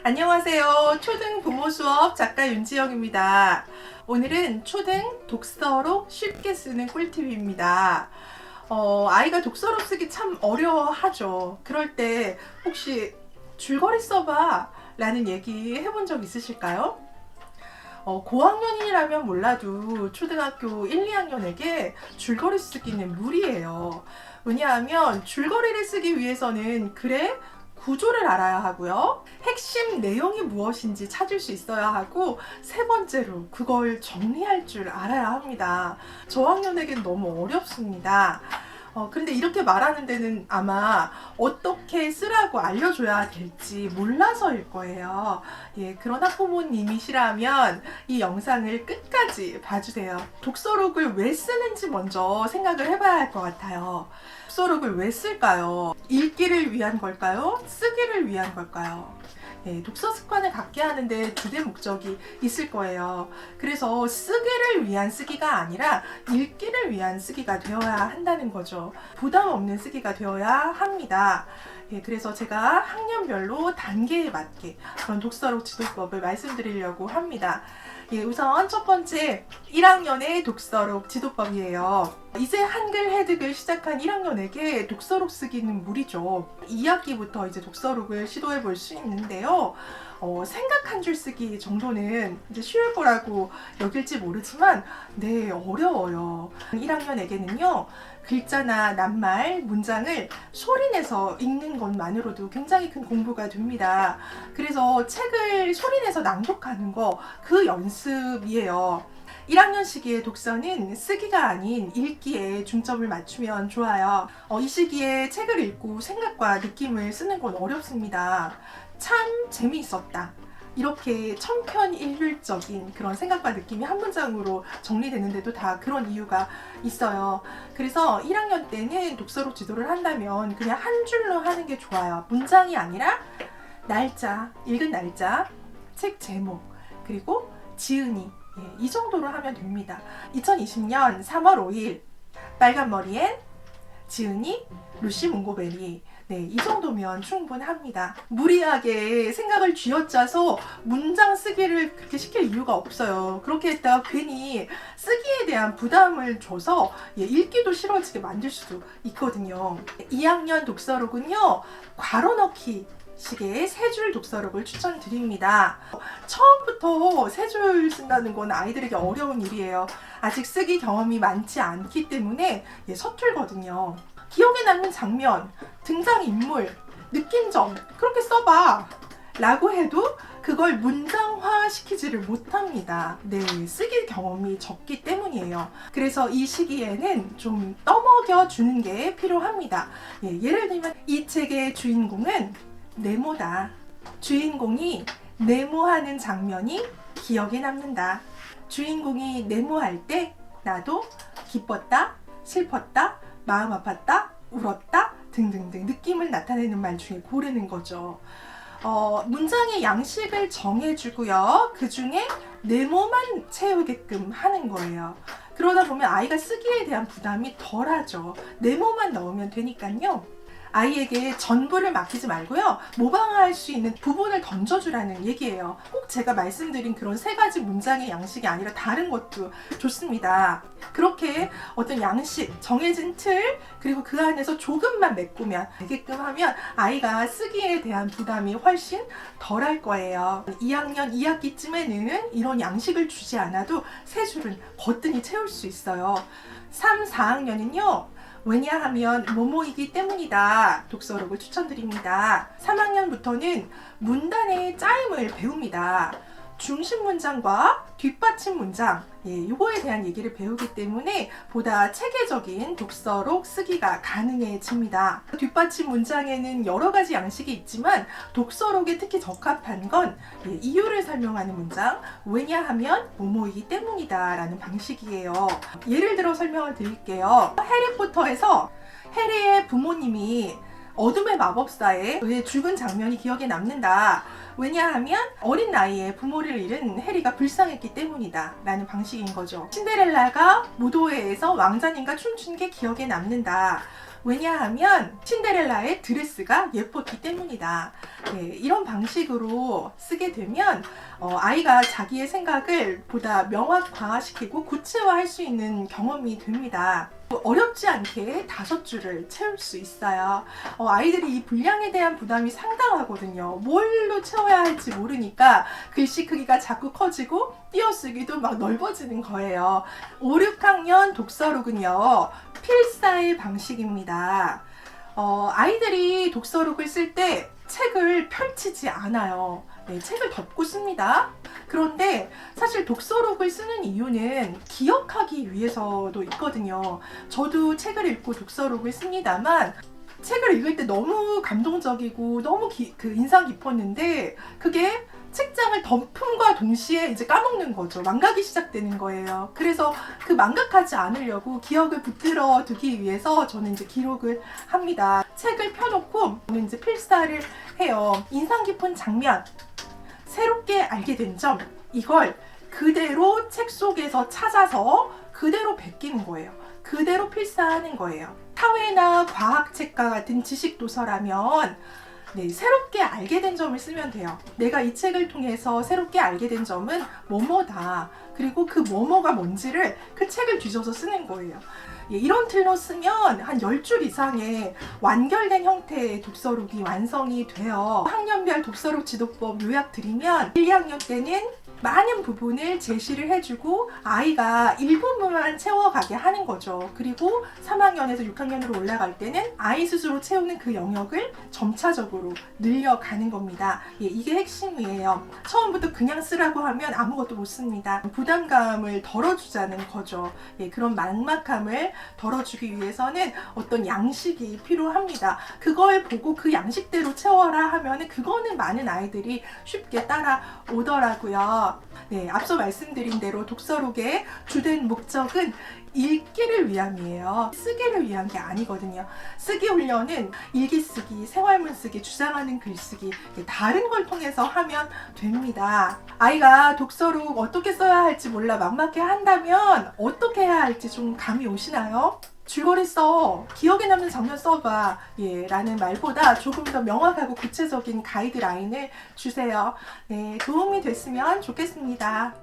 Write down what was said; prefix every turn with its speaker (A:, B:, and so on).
A: 안녕하세요. 초등 부모 수업 작가 윤지영입니다. 오늘은 초등 독서로 쉽게 쓰는 꿀팁입니다. 아이가 독서로 쓰기 참 어려워하죠. 그럴 때 혹시 줄거리 써봐 라는 얘기 해본 적 있으실까요? 고학년이라면 몰라도 초등학교 1, 2학년에게 줄거리 쓰기는 무리예요. 왜냐하면 줄거리를 쓰기 위해서는 글의 구조를 알아야 하고요. 핵심 내용이 무엇인지 찾을 수 있어야 하고, 세 번째로 그걸 정리할 줄 알아야 합니다. 저학년에겐 너무 어렵습니다. 근데 이렇게 말하는 데는 아마 어떻게 쓰라고 알려줘야 될지 몰라서일 거예요. 그런 학부모님이시라면 이 영상을 끝까지 봐주세요. 독서록을 왜 쓰는지 먼저 생각을 해봐야 할 것 같아요. 독서록을 왜 쓸까요? 읽기를 위한 걸까요? 쓰기를 위한 걸까요? 독서 습관을 갖게 하는데 주된 목적이 있을 거예요. 그래서 쓰기를 위한 쓰기가 아니라 읽기를 위한 쓰기가 되어야 한다는 거죠. 부담 없는 쓰기가 되어야 합니다. 그래서 제가 학년별로 단계에 맞게 그런 독서록 지도법을 말씀드리려고 합니다. 우선 첫 번째 1학년의 독서록 지도법이에요. 이제 한글 해득을 시작한 1학년에게 독서록 쓰기는 무리죠. 2학기부터 이제 독서록을 시도해 볼 수 있는데요. 생각 한 줄 쓰기 정도는 이제 쉬울 거라고 여길지 모르지만 어려워요. 1학년에게는요. 글자나 낱말, 문장을 소리내서 읽는 것만으로도 굉장히 큰 공부가 됩니다. 그래서 책을 소리내서 낭독하는 거 그 연습이에요. 1학년 시기의 독서는 쓰기가 아닌 읽기에 중점을 맞추면 좋아요. 이 시기에 책을 읽고 생각과 느낌을 쓰는 건 어렵습니다. 참 재미있었다. 이렇게 청편일률적인 그런 생각과 느낌이 한 문장으로 정리되는데도 다 그런 이유가 있어요. 그래서 1학년 때는 독서록 지도를 한다면 그냥 한 줄로 하는 게 좋아요. 문장이 아니라 날짜, 읽은 날짜, 책 제목, 그리고 지은이, 이 정도로 하면 됩니다. 2020년 3월 5일 빨간 머리엔 지은이 루시 몽고베리, 이 정도면 충분합니다. 무리하게 생각을 쥐어짜서 문장 쓰기를 그렇게 시킬 이유가 없어요. 그렇게 했다가 괜히 쓰기에 대한 부담을 줘서 읽기도 싫어지게 만들 수도 있거든요. 2학년 독서록은요, 괄호 넣기 식의 세 줄 독서록을 추천드립니다. 처음부터 세 줄 쓴다는 건 아이들에게 어려운 일이에요. 아직 쓰기 경험이 많지 않기 때문에 서툴거든요. 기억에 남는 장면, 등장인물, 느낀점 그렇게 써봐 라고 해도 그걸 문장화 시키지를 못합니다. 쓰기 경험이 적기 때문이에요. 그래서 이 시기에는 좀 떠먹여 주는 게 필요합니다. 예를 들면 이 책의 주인공은 네모다. 주인공이 네모하는 장면이 기억에 남는다. 주인공이 네모할 때 나도 기뻤다, 슬펐다, 마음 아팠다, 울었다 등등등 느낌을 나타내는 말 중에 고르는 거죠. 문장의 양식을 정해주고요. 그 중에 네모만 채우게끔 하는 거예요. 그러다 보면 아이가 쓰기에 대한 부담이 덜하죠. 네모만 넣으면 되니까요. 아이에게 전부를 맡기지 말고요. 모방할 수 있는 부분을 던져주라는 얘기예요. 꼭 제가 말씀드린 그런 세 가지 문장의 양식이 아니라 다른 것도 좋습니다. 그렇게 어떤 양식, 정해진 틀, 그리고 그 안에서 조금만 메꾸면 되게끔 하면 아이가 쓰기에 대한 부담이 훨씬 덜할 거예요. 2학년 2학기쯤에는 이런 양식을 주지 않아도 세 줄은 거뜬히 채울 수 있어요. 3, 4학년은요. 왜냐하면 뭐뭐이기 때문이다. 독서록을 추천드립니다. 3학년부터는 문단의 짜임을 배웁니다. 중심 문장과 뒷받침 문장, 이거에 대한 얘기를 배우기 때문에 보다 체계적인 독서록 쓰기가 가능해집니다. 뒷받침 문장에는 여러 가지 양식이 있지만 독서록에 특히 적합한 건 이유를 설명하는 문장, 왜냐하면 뭐뭐이기 때문이다 라는 방식이에요. 예를 들어 설명을 드릴게요. 해리포터에서 해리의 부모님이 어둠의 마법사에 의해 죽은 장면이 기억에 남는다. 왜냐하면 어린 나이에 부모를 잃은 해리가 불쌍했기 때문이다 라는 방식인 거죠. 신데렐라가 무도회에서 왕자님과 춤춘 게 기억에 남는다. 왜냐하면 신데렐라의 드레스가 예뻤기 때문이다. 네, 이런 방식으로 쓰게 되면 아이가 자기의 생각을 보다 명확화시키고 구체화할 수 있는 경험이 됩니다. 어렵지 않게 5줄을 채울 수 있어요. 아이들이 이 분량에 대한 부담이 상당하거든요. 뭘로 채워야 할지 모르니까 글씨 크기가 자꾸 커지고 띄어쓰기도 막 넓어지는 거예요. 5, 6학년 독서록은요, 필사의 방식입니다. 아이들이 독서록을 쓸 때 책을 펼치지 않아요. 네, 책을 덮고 씁니다. 그런데 사실 독서록을 쓰는 이유는 기억하기 위해서도 있거든요. 저도 책을 읽고 독서록을 씁니다만 책을 읽을 때 너무 감동적이고 너무 인상 깊었는데 그게 책장을 덮음과 동시에 이제 까먹는 거죠. 망각이 시작되는 거예요. 그래서 그 망각하지 않으려고 기억을 붙들어 두기 위해서 저는 이제 기록을 합니다. 책을 펴놓고 저는 이제 필사를 해요. 인상 깊은 장면, 새롭게 알게 된 점, 이걸 그대로 책 속에서 찾아서 그대로 베끼는 거예요. 그대로 필사하는 거예요. 사회나 과학책과 같은 지식도서라면 네, 새롭게 알게 된 점을 쓰면 돼요. 내가 이 책을 통해서 새롭게 알게 된 점은 뭐뭐다. 그리고 그 뭐뭐가 뭔지를 그 책을 뒤져서 쓰는 거예요. 예, 이런 틀로 쓰면 한 10줄 이상의 완결된 형태의 독서록이 완성이 돼요. 학년별 독서록 지도법 요약 드리면 1, 2학년 때는 많은 부분을 제시를 해주고 아이가 일부분만 채워가게 하는 거죠. 그리고 3학년에서 6학년으로 올라갈 때는 아이 스스로 채우는 그 영역을 점차적으로 늘려가는 겁니다. 예, 이게 핵심이에요. 처음부터 그냥 쓰라고 하면 아무것도 못 씁니다. 부담감을 덜어주자는 거죠. 예, 그런 막막함을 덜어주기 위해서는 어떤 양식이 필요합니다. 그걸 보고 그 양식대로 채워라 하면은 그거는 많은 아이들이 쉽게 따라오더라고요. 네, 앞서 말씀드린 대로 독서록의 주된 목적은 읽기를 위함이에요. 쓰기를 위한 게 아니거든요. 쓰기 훈련은 일기 쓰기, 생활문 쓰기, 주장하는 글쓰기 다른 걸 통해서 하면 됩니다. 아이가 독서록 어떻게 써야 할지 몰라 막막해 한다면 어떻게 해야 할지 좀 감이 오시나요? 줄거리 써, 기억에 남는 장면 써봐, 예, 라는 말보다 조금 더 명확하고 구체적인 가이드라인을 주세요. 네, 도움이 됐으면 좋겠습니다.